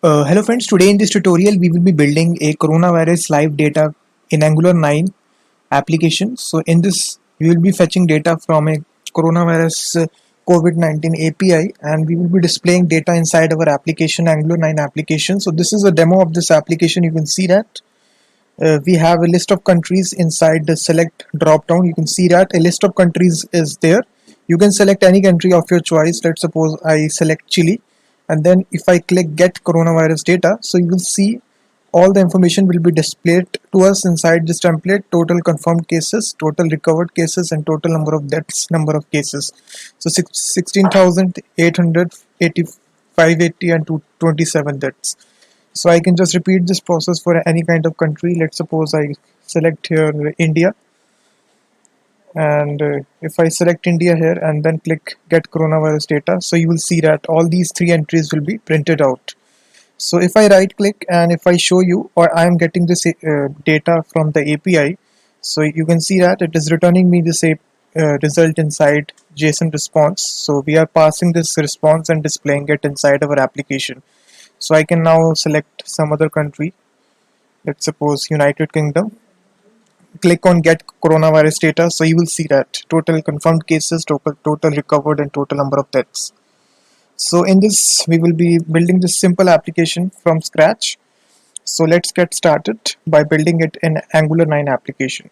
Hello friends, today in this tutorial we will be building a coronavirus live data in Angular 9 application. So in this we will be fetching data from a coronavirus COVID-19 API and we will be displaying data inside our application, Angular 9 application. So this is a demo of this application. You can see that we have a list of countries inside the select drop down. You can see that a list of countries is there. You can select any country of your choice. Let's suppose I select Chile, and then if I click get coronavirus data, so you will see all the information will be displayed to us inside this template: total confirmed cases, total recovered cases, and total number of deaths, number of cases. So 16,880, 580 and 227 deaths. So I can just repeat this process for any kind of country. Let's suppose I select here India, and if I select India here and then click get coronavirus data, so you will see that all these three entries will be printed out. So if I right click and if I show you, or I am getting this data from the API, so you can see that it is returning me this result inside JSON response. So we are passing this response and displaying it inside our application. So I can now select some other country. Let's suppose United Kingdom. Click on get coronavirus data, so you will see that total confirmed cases, total recovered, and total number of deaths. So in this we will be building this simple application from scratch. So let's get started by building it in Angular 9 application.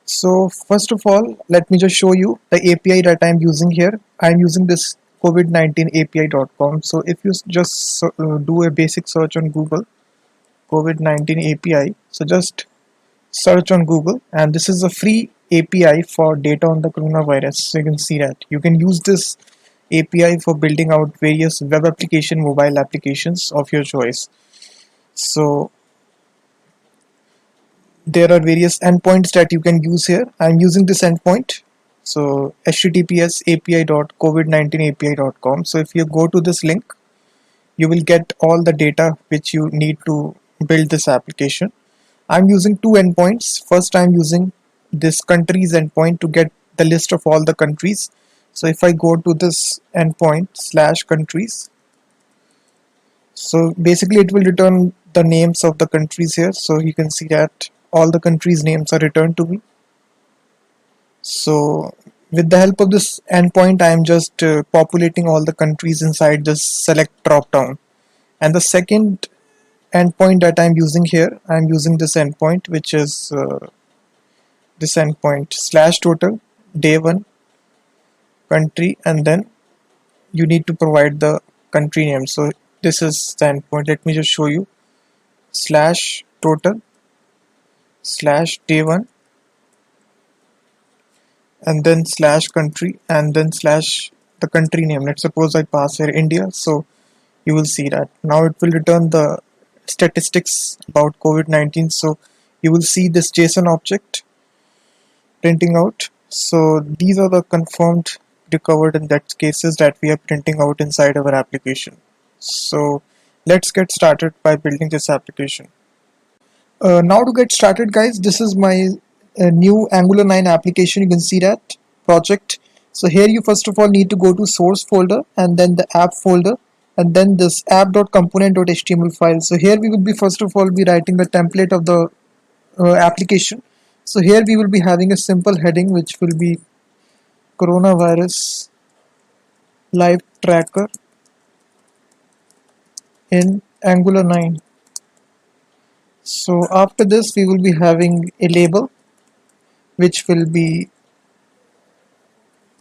So first of all, let me just show you the API that I'm using here. I'm using this COVID-19 API.com. So if you just do a basic search on Google, COVID-19 API, so just search on Google, and this is a free API for data on the coronavirus. So you can see that you can use this API for building out various web application, mobile applications of your choice. So there are various endpoints that you can use here. I'm using this endpoint. So https api.covid19api.com. So if you go to this link, you will get all the data which you need to build this application. I'm using two endpoints. First, I'm using this countries endpoint to get the list of all the countries. So if I go to this endpoint slash countries, so basically it will return the names of the countries here. So you can see that all the countries names are returned to me. So with the help of this endpoint, I am just populating all the countries inside this select drop down. And the second endpoint that I'm using here, I'm using this endpoint, which is this endpoint slash total day one country, and then you need to provide the country name. So this is the endpoint. Let me just show you: slash total slash day one and then slash country and then slash the country name. Let's suppose I pass here India. So you will see that now it will return the statistics about COVID-19. So you will see this JSON object printing out. So these are the confirmed, recovered, and death cases that we are printing out inside our application. So let's get started by building this application. Now to get started, guys, this is my new Angular 9 application. You can see that project. So here you first of all need to go to source folder and then the app folder and then this app.component.html file. So here we will be first of all be writing the template of the application. So here we will be having a simple heading which will be coronavirus live tracker in Angular 9. So after this we will be having a label which will be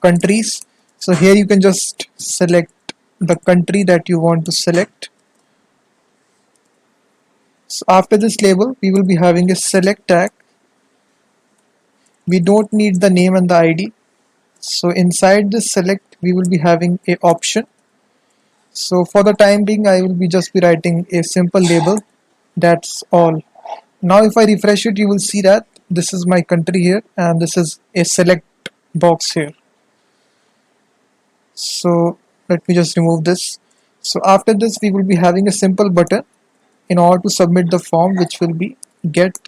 countries. So here you can just select the country that you want to select. So after this label we will be having a select tag. We don't need the name and the ID. So inside this select we will be having a option. So for the time being I will be just be writing a simple label. That's all. Now if I refresh it, you will see that this is my country here and this is a select box here. So let me just remove this. So after this we will be having a simple button in order to submit the form, which will be get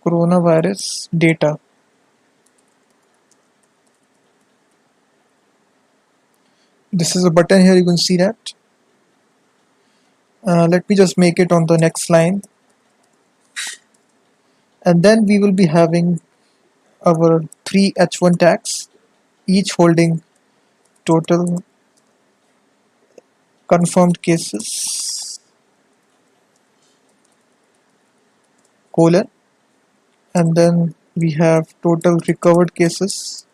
coronavirus data. This is a button here, you can see that. Let me just make it on the next line, and then we will be having our three H1 tags, each holding total confirmed cases, colon, and then we have total recovered cases,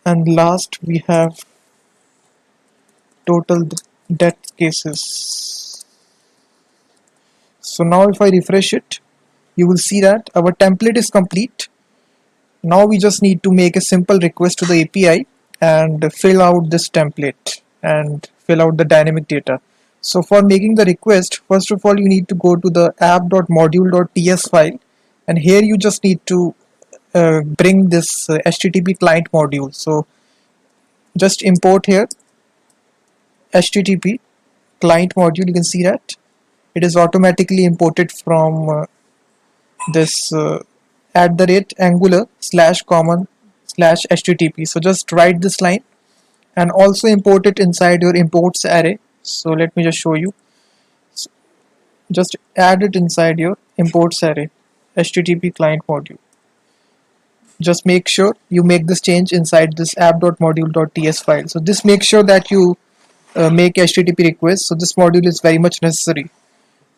and last we have total death cases. So now if I refresh it, you will see that our template is complete. Now we just need to make a simple request to the API and fill out this template and fill out the dynamic data. So for making the request, first of all you need to go to the app.module.ts file, and here you just need to bring this HTTP client module. So just import here HTTP client module. You can see that it is automatically imported from this @angular / common / HTTP. So just write this line and also import it inside your imports array. So let me just show you. Just add it inside your imports array, HTTP client module. Just make sure you make this change inside this app.module.ts file. So this makes sure that you make HTTP requests. So this module is very much necessary.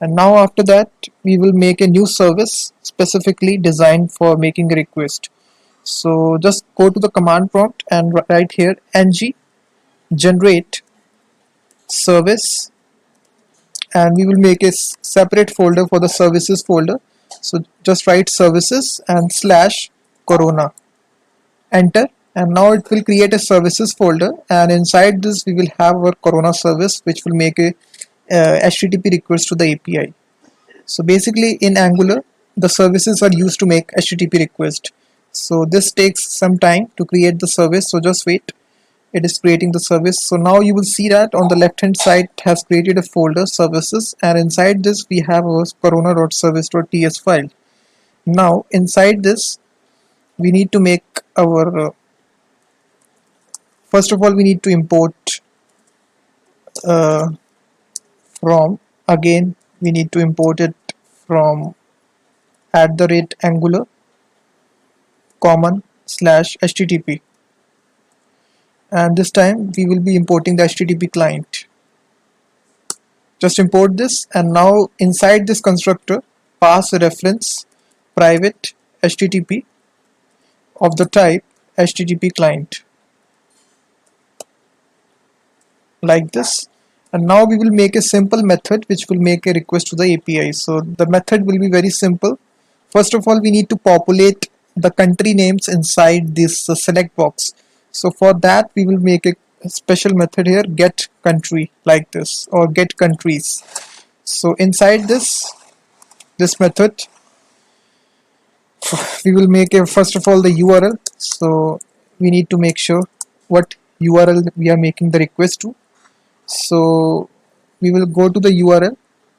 And now after that, we will make a new service specifically designed for making a request. So just go to the command prompt and write here ng generate service, and we will make a separate folder for the services folder. So just write services and /corona, enter, and now it will create a services folder, and inside this we will have our corona service which will make a HTTP request to the API. So basically in Angular the services are used to make HTTP request. So this takes some time to create the service, so just wait, it is creating the service. So now you will see that on the left hand side it has created a folder services, and inside this we have our corona.service.ts file. Now inside this we need to make our first of all we need to import uh, from, again we need to import it from @angular common / HTTP, and this time we will be importing the HTTP client. Just import this, and now inside this constructor pass a reference private HTTP of the type HTTP client, like this. And now we will make a simple method which will make a request to the API. So the method will be very simple. First of all we need to populate the country names inside this select box. So for that we will make a special method here, get country, like this, or get countries. So inside this method we will make a first of all the URL. So we need to make sure what URL we are making the request to. So we will go to the URL.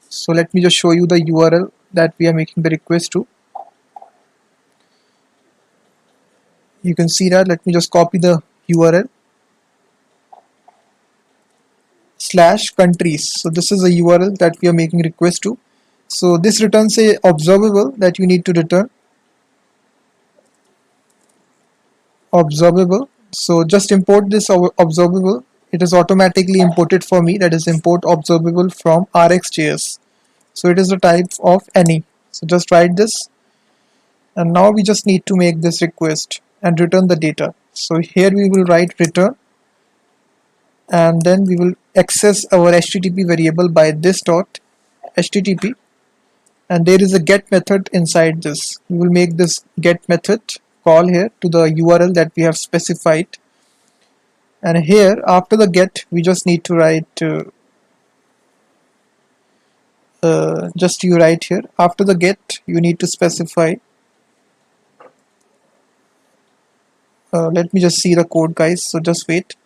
So let me just show you the URL that we are making the request to. You can see that. Let me just copy the URL /countries. So this is a URL that we are making request to. So this returns a observable that you need to return. Observable. So just import this observable. It is automatically imported for me. That is import observable from RxJS. So it is the type of any. So just write this, and now we just need to make this request and return the data. So here we will write return, and then we will access our HTTP variable by this dot HTTP, and there is a get method inside this. We will make this get method call here to the URL that we have specified, and here after the get we just need to write just you write here after the get you need to specify let me just see the code, guys, so just wait.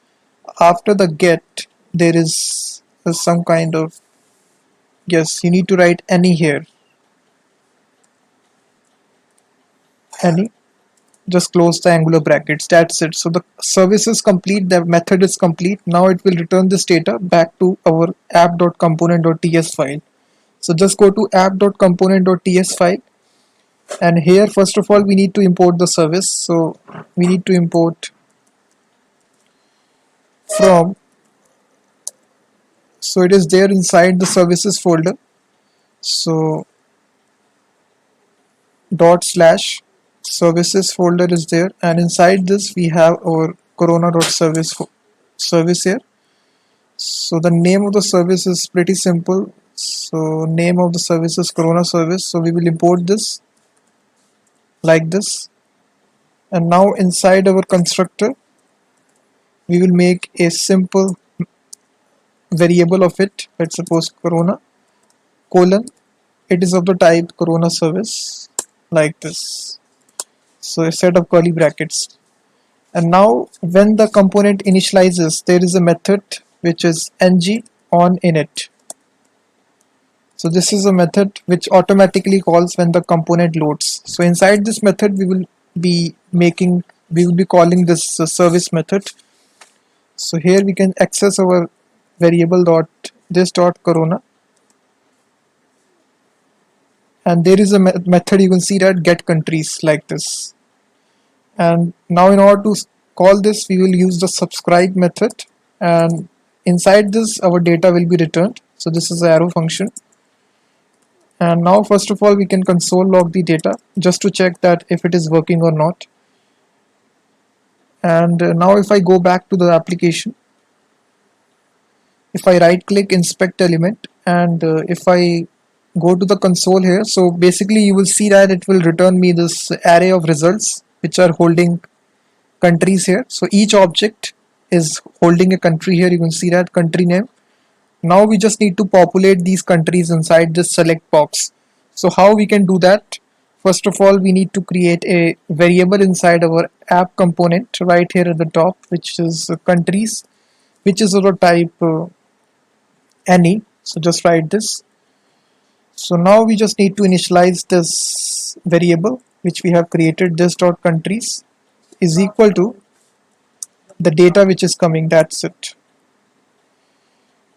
After the get there is some kind of, yes, you need to write any here, any, just close the angular brackets. That's it. So the service is complete, the method is complete. Now it will return this data back to our app.component.ts file. So just go to app.component.ts file, and here first of all we need to import the service. So we need to import from, so it is there inside the services folder. So dot slash services folder is there, and inside this we have our corona.service here. So the name of the service is pretty simple. So name of the service is corona service. So we will import this like this, and now inside our constructor we will make a simple variable of it. Let's suppose corona colon, it is of the type corona service, like this. So a set of curly brackets. And now when the component initializes, there is a method which is ng on init. So this is a method which automatically calls when the component loads. So inside this method we will be calling this service method. So here we can access our variable dot corona, and there is a method, you can see that, get countries, like this. And now in order to call this we will use the subscribe method, and inside this our data will be returned. So this is the arrow function. And now first of all we can console log the data just to check that if it is working or not. And now if I go back to the application, if I right click inspect element, and if I go to the console here, so basically you will see that it will return me this array of results which are holding countries here. So each object is holding a country here, you can see that country name. Now we just need to populate these countries inside this select box. So how we can do that? First of all we need to create a variable inside our app component right here at the top, which is countries, which is of the type any. So just write this. So now we just need to initialize this variable which we have created, this dot countries is equal to the data which is coming, that's it.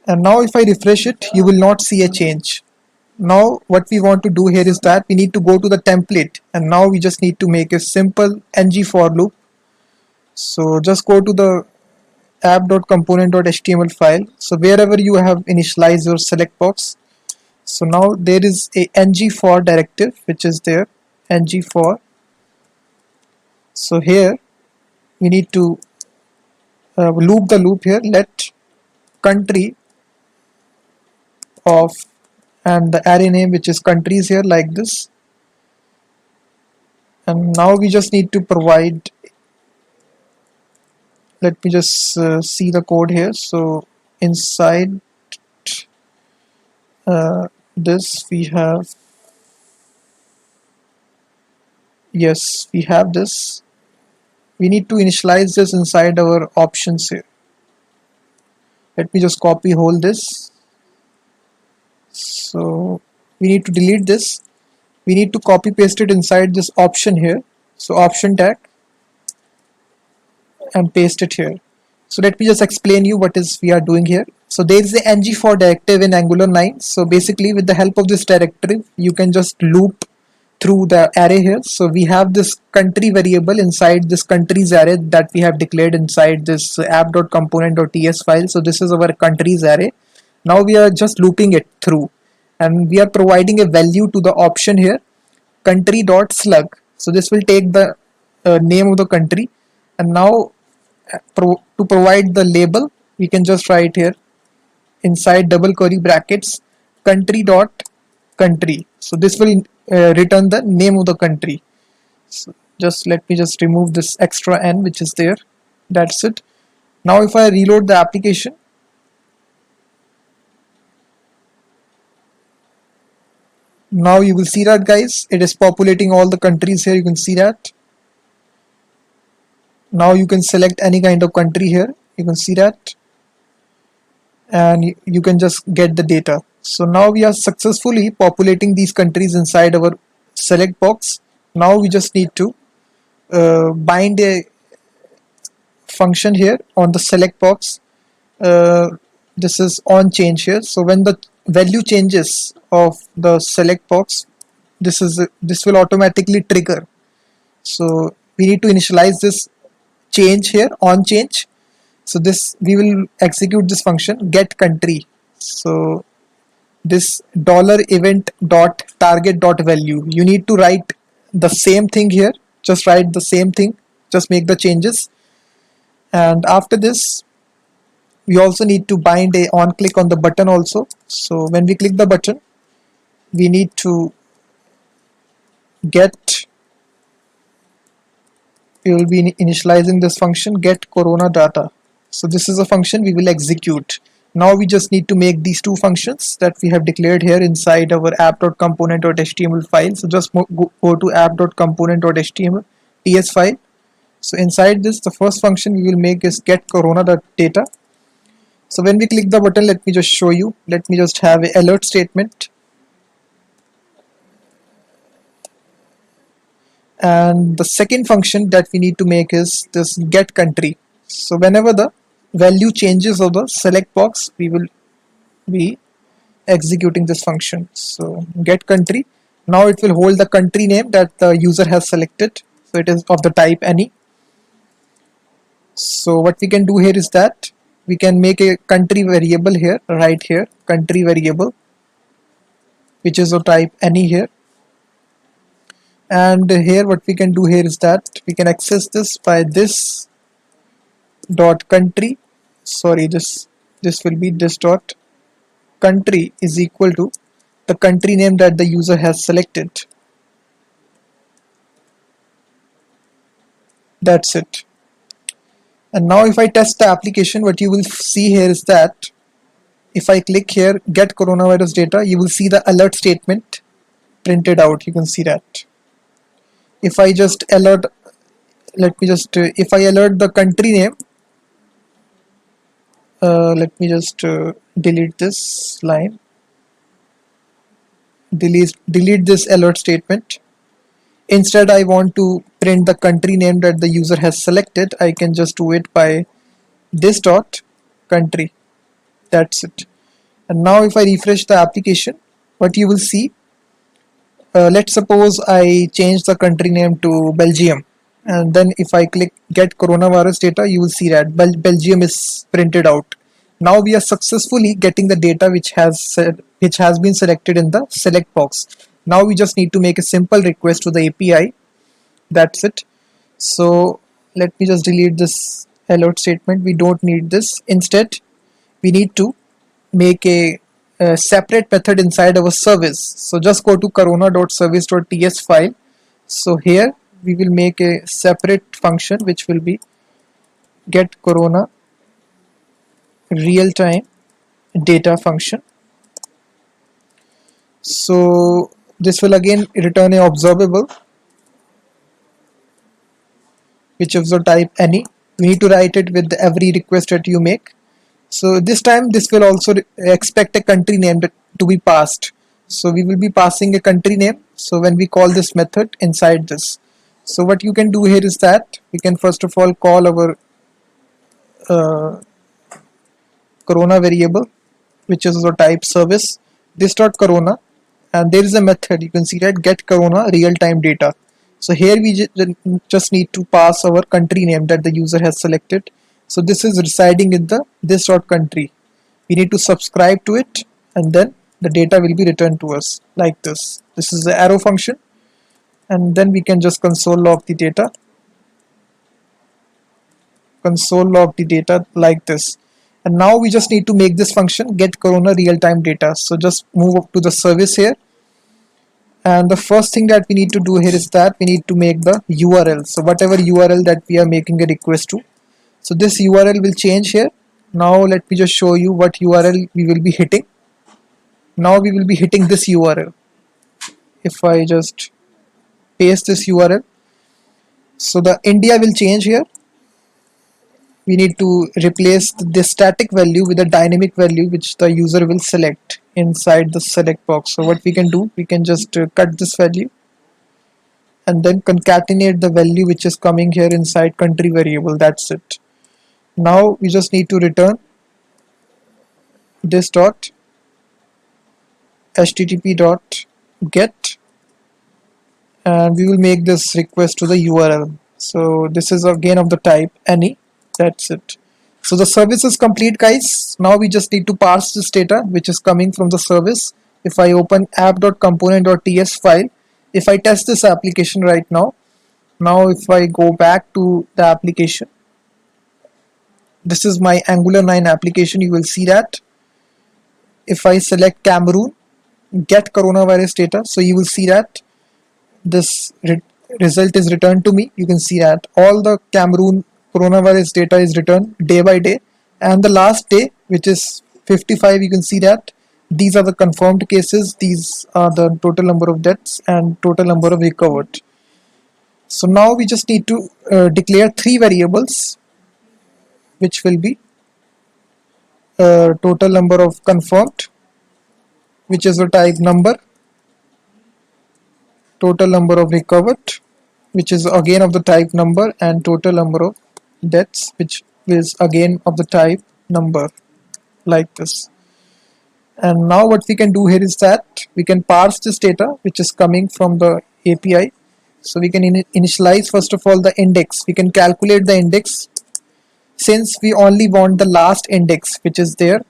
And now if I refresh it, you will not see a change. Now what we want to do here is that we need to go to the template, and now we just need to make a simple ng for loop. So just go to the app.component.html file. So wherever you have initialized your select box, so now there is a ng for directive which is there, ng for. So here we need to loop the loop here, let country of, and the array name which is countries here, like this. And now we just need to provide, let me just see the code here. So inside this we have, yes, we have this. We need to initialize this inside our options here. Let me just copy whole this. So we need to delete this. We need to copy paste it inside this option here. So option tag, and paste it here. So let me just explain you what is we are doing here. So there is a ng for directive in Angular 9. So basically with the help of this directive you can just loop through the array here. So we have this country variable inside this countries array that we have declared inside this app.component.ts file. So this is our countries array. Now we are just looping it through, and we are providing a value to the option here, country.slug. So this will take the name of the country, and now to provide the label we can just write here inside double curly brackets country.country. So this will return the name of the country. So just let me just remove this extra n which is there. That's it. Now if I reload the application, now you will see that, guys, it is populating all the countries here. You can see that. Now you can select any kind of country here, you can see that, and you can just get the data. So now we are successfully populating these countries inside our select box. Now we just need to bind a function here on the select box. This is on change here. So when the value changes of the select box, this will automatically trigger. So we need to initialize this change here on change. So this we will execute this function get country. So this $event dot target dot value, you need to write the same thing here. Just write the same thing, just make the changes. And after this we also need to bind a on click on the button also. So when we click the button, we need to get, we will be initializing this function get corona data. So this is a function we will execute. Now we just need to make these two functions that we have declared here inside our app.component.html file. So just go to app.component.html ts file. So inside this, the first function we will make is get corona.data. So when we click the button, let me just show you. Let me just have an alert statement. And the second function that we need to make is this get country. So whenever the value changes of the select box, we will be executing this function. So get country. Now it will hold the country name that the user has selected. So it is of the type any. So what we can do here is that we can make a country variable here, right here, country variable, which is of type any here. And here what we can do here is that we can access this by this dot country, sorry, this will be this dot country is equal to the country name that the user has selected. That's it. And now if I test the application, what you will see here is that if I click here get coronavirus data, you will see the alert statement printed out. You can see that. If I just alert, let me just if I alert the country name, let me just delete this line, delete this alert statement. Instead I want to print the country name that the user has selected. I can just do it by this dot country. That's it. And now if I refresh the application, what you will see, let's suppose I change the country name to Belgium, and then if I click get coronavirus data, you will see that Belgium is printed out. Now we are successfully getting the data which has been selected in the select box. Now we just need to make a simple request to the API. That's it. So let me just delete this alert statement. We don't need this. Instead we need to make a separate method inside our service. So just go to corona.service.ts file. So here we will make a separate function which will be get corona real time data function. So this will again return a observable which is the type any. We need to write it with every request that you make. So this time this will also expect a country name to be passed. So we will be passing a country name. So when we call this method inside this, so what you can do here is that we can first of all call our corona variable, which is the type service, this dot corona, and there is a method, you can see that get corona real time data. So here we just need to pass our country name that the user has selected. So this is residing in the this dot country. We need to subscribe to it, and then the data will be returned to us like this. This is the arrow function, and then we can just console log the data. Console log the data like this. And now we just need to make this function get corona real time data. So just move up to the service here. And the first thing that we need to do here is that we need to make the URL. So whatever URL that we are making a request to. So this URL will change here. Now let me just show you what URL we will be hitting. Now we will be hitting this URL. If I just paste this URL, so the India will change here. We need to replace this static value with a dynamic value which the user will select inside the select box. So what we can do, we can just cut this value and then concatenate the value which is coming here inside country variable. That's it. Now we just need to return this dot http dot get, and we will make this request to the URL. So this is again of the type any. That's it. So the service is complete, guys. Now we just need to parse this data which is coming from the service. If I open app.component.ts file, if I test this application right now, if I go back to the application, this is my Angular 9 application. You will see that if I select Cameroon, get coronavirus data, so you will see that this result is returned to me. You can see that all the Cameroon coronavirus data is returned day by day, and the last day, which is 55, you can see that these are the confirmed cases, these are the total number of deaths and total number of recovered. So now we just need to declare three variables, which will be total number of confirmed, which is the type number, total number of recovered, which is again of the type number, and total number of deaths, which is again of the type number, like this. And now what we can do here is that we can parse this data which is coming from the API. So we can initialize first of all the index. We can calculate the index since we only want the last index which is there.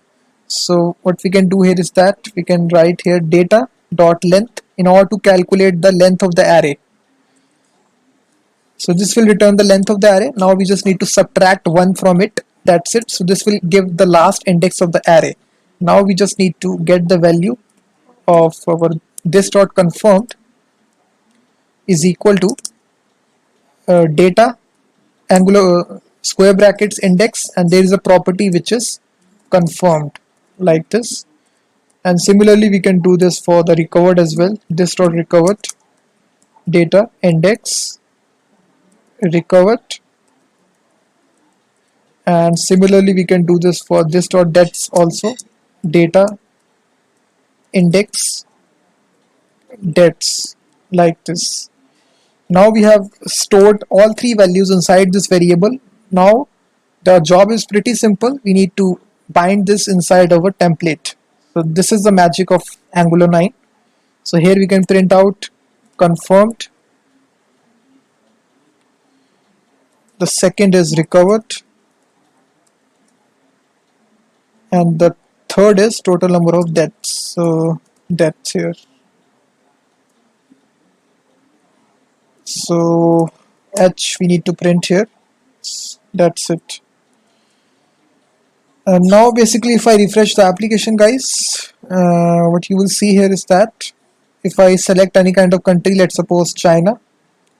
So what we can do here is that we can write here data dot length in order to calculate the length of the array. So this will return the length of the array. Now we just need to subtract 1 from it. That's it. So this will give the last index of the array. Now we just need to get the value of our this dot confirmed is equal to data angular square brackets index, and there is a property which is confirmed, like this. And similarly we can do this for the recovered as well. This dot recovered data index recovered, and similarly we can do this for this dot deaths also, data index deaths, like this. Now we have stored all three values inside this variable. Now the job is pretty simple. We need to bind this inside our template. So this is the magic of Angular 9. So here we can print out confirmed, the second is recovered, and the third is total number of deaths. So deaths here. So H we need to print here. That's it. And now basically if I refresh the application, guys, what you will see here is that if I select any kind of country, let's suppose China,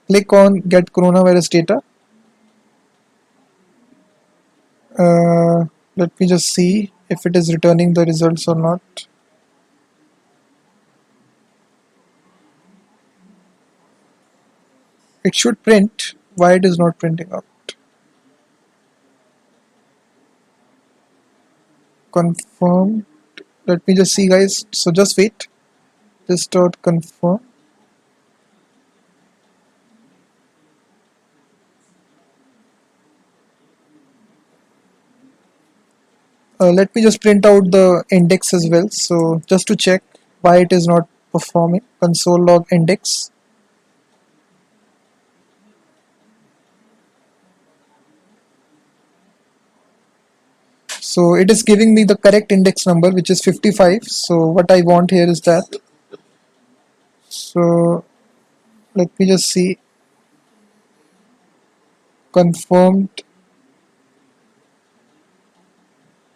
click on get coronavirus data. Let me just see if it is returning the results or not. It should print. Why it is not printing out? Confirmed. Let me just see, guys. So just wait. This dot confirm. Let me just print out the index as well. So just to check why it is not performing, console log index. So it is giving me the correct index number, which is 55. So what I want here is that. So let me just see. Confirmed.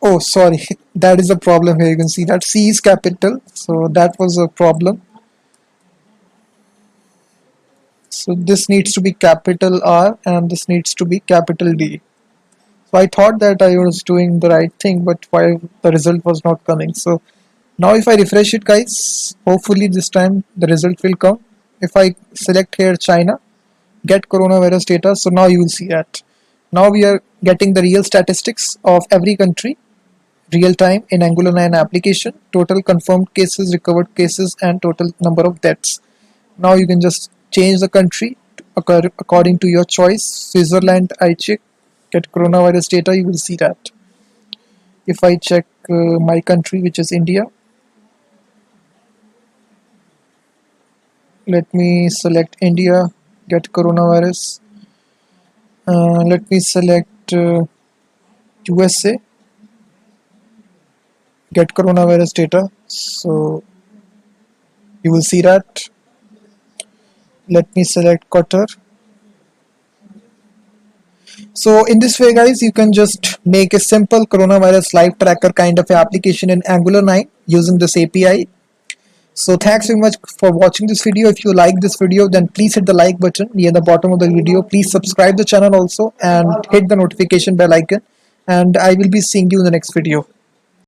Oh, sorry, that is a problem here. You can see that C is capital, so that was a problem. So this needs to be capital R and this needs to be capital D. So I thought that I was doing the right thing, but why the result was not coming. So now if I refresh it, guys, hopefully this time the result will come. If I select here China, get coronavirus data, so now you will see that. Now we are getting the real statistics of every country, real time in Angular 9 application, total confirmed cases, recovered cases, and total number of deaths. Now you can just change the country according to your choice. Switzerland, I check, get coronavirus data, you will see that. If I check my country, which is India, let me select India, get coronavirus. Let me select USA, get coronavirus data. So you will see that. Let me select Qatar. So in this way, guys, you can just make a simple coronavirus live tracker kind of application in Angular 9 using this API. So thanks very much for watching this video. If you like this video, then please hit the like button near the bottom of the video. Please subscribe the channel also and hit the notification bell icon. And I will be seeing you in the next video.